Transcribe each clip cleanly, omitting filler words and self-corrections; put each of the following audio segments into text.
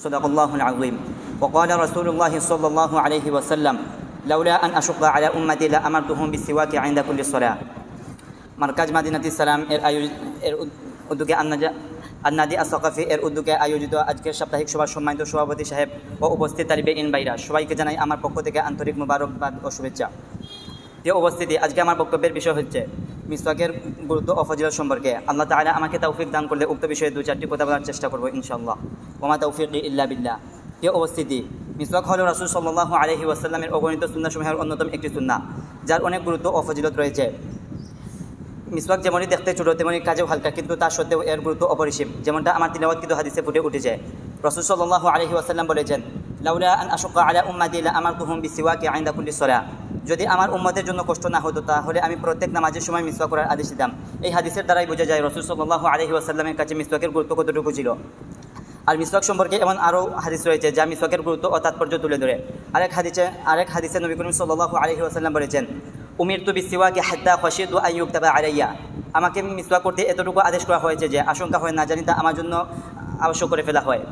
صدق الله العظيم وقال رسول الله صلى الله عليه وسلم لولا أن أشق على أمتي لأمرتهم بالسواك عند كل صلاة মার্কাজ মাদিনাতুস সালাম এর উদ্যোগে আন্নাদি আস-সাকাফি এর উদ্যোগে আয়োজিত আজকের সাপ্তাহিক সভার সম্মানিত সভাপতি সাহেব ও উপস্থিত তালিবে ইন ভাইরা সবাইকে জানাই আমার পক্ষ থেকে আন্তরিক মোবারকবাদ ও শুভেচ্ছা। যে উপস্থিতি, আজকে আমার বক্তব্যের বিষয় হচ্ছে মিসওয়াকের গুরুত্ব ও ফজিলত সম্পর্কে। আল্লাহ তাআলা আমাকে তৌফিক দান করলে উক্ত বিষয়ে দু চারটি কথা বলার চেষ্টা করব ইনশাআল্লাহ। ওয়া মা তৌফিকি ইল্লা বিল্লাহ। যে উপস্থিতি, মিসওয়াক হলো রাসূল সাল্লাল্লাহু আলাইহি ওয়াসাল্লামের অগণিত সুন্নাহসমূহের অন্যতম একটি সুন্নাহ, যার অনেক গুরুত্ব ও ফজিলত রয়েছে। মিসওয়াক যেমনই দেখতে ছোট তেমনই কাজেও হালকা, কিন্তু তা সত্ত্বেও এর গুরুত্ব অপরিসীম, যেমনটা আমার তিলাওয়াতকৃত হাদিসে ফুটে উঠেছে। রাসূল সাল্লাল্লাহু আলাইহি ওয়াসাল্লাম বলেছেন, লাউলা আন আশুক্কা আলা উম্মতি লাআমারতুহুম বিসিওয়াকি ইনদা কুল্লি সালাহ। যদি আমার উম্মতের জন্য কষ্ট না হতো তাহলে আমি প্রত্যেক নামাজের সময় মিসওয়াক করার আদেশ দিতাম। এই হাদিসের দ্বারাই বোঝা যায় রাসূল সাল্লাল্লাহু আলাইহি ওয়াসাল্লামের কাছে মিসওয়াকের গুরুত্ব কতটুকু ছিল। আর মিসওয়াক সম্পর্কে এমন আরও হাদিস রয়েছে যা মিসওয়াকের গুরুত্ব ও তাৎপর্য তুলে ধরে। আরেক হাদিসে নবী করিম সাল্লাল্লাহু আলাইহি ওয়াসাল্লাম বলেছেন, উমিরতু বিসিওয়াকি হাত্তা খাশিতু আন ইউকতাবা আলাইয়া। আমাকে মিসওয়াক করতে এতটুকু আদেশ করা হয়েছে যে আশঙ্কা হয় না জানি তা আমার জন্য আবশ্যক করে ফেলা হয়।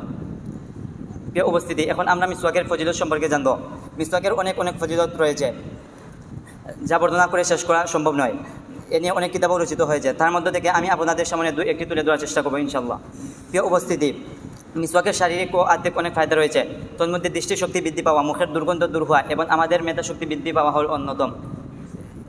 প্রিয় উপস্থিতি, এখন আমরা মিসওয়াকের ফজিলত সম্পর্কে জানব। মিসওয়াকের অনেক ফজিলত রয়েছে যা বর্ণনা করে শেষ করা সম্ভব নয়। এ নিয়ে অনেক কিতাবও রচিত হয়েছে, তার মধ্যে থেকে আমি আপনাদের সামনে একটি তুলে ধরার চেষ্টা করবো ইনশাআল্লাহ। প্রিয় উপস্থিতি, মিসওয়াকের শারীরিক ও আত্মিক অনেক ফায়দা রয়েছে। তন্মধ্যে দৃষ্টিশক্তি বৃদ্ধি পাওয়া, মুখের দুর্গন্ধ দূর হওয়া এবং আমাদের মেধাশক্তি বৃদ্ধি পাওয়া হল অন্যতম।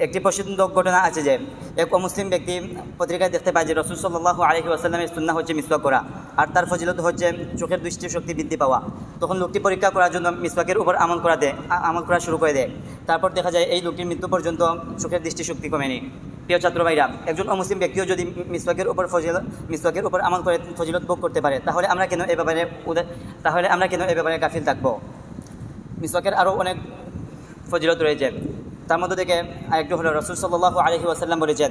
একটি প্রসিদ্ধ ঘটনা আছে যে এক অমুসলিম ব্যক্তি পত্রিকায় দেখতে পায় যে রাসূল সাল্লাল্লাহু আলাইহি ওয়াসাল্লামের সুন্নাহ হচ্ছে মিসওয়াক করা, আর তার ফজিলত হচ্ছে চোখের দৃষ্টিশক্তি বৃদ্ধি পাওয়া। তখন লোকটি পরীক্ষা করার জন্য মিসওয়াকের উপর আমল করা শুরু করে দেয়। তারপর দেখা যায় এই লোকটির মৃত্যু পর্যন্ত চোখের দৃষ্টিশক্তি কমেনি। প্রিয় ছাত্র ভাইরা, একজন অমুসলিম ব্যক্তিও যদি মিসওয়াকের উপর আমল করে ফজিলত ভোগ করতে পারে, তাহলে আমরা কেন এ ব্যাপারে গাফিল থাকব। মিসওয়াকের আরও অনেক ফজিলত রয়েছে, তার মধ্যে থেকে আরেকটি হলো রাসূল সাল্লাল্লাহু আলাইহি ওয়াসাল্লাম বলেছেন,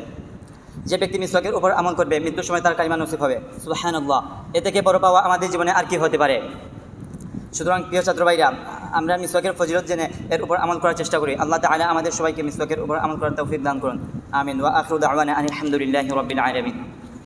যে ব্যক্তি মিসওয়াকের উপর আমল করবে মৃত্যুর সময় তার কালিমা নসিব হবে। সুবহানাল্লাহ। এ থেকে বড় পাওয়া আমাদের জীবনে আর কি হতে পারে। সুতরাং প্রিয় ছাত্র ভাইরা, আমরা মিসওয়াকের ফজিলত জেনে এর উপর আমল করার চেষ্টা করি। আল্লাহ তাআলা আমাদের সবাইকে মিসওয়াকের উপর আমল করার তৌফিক দান করুন। আমিন। ওয়া আখিরু দাওয়ানা আনিল হামদুলিল্লাহি রাব্বিল আলামিন।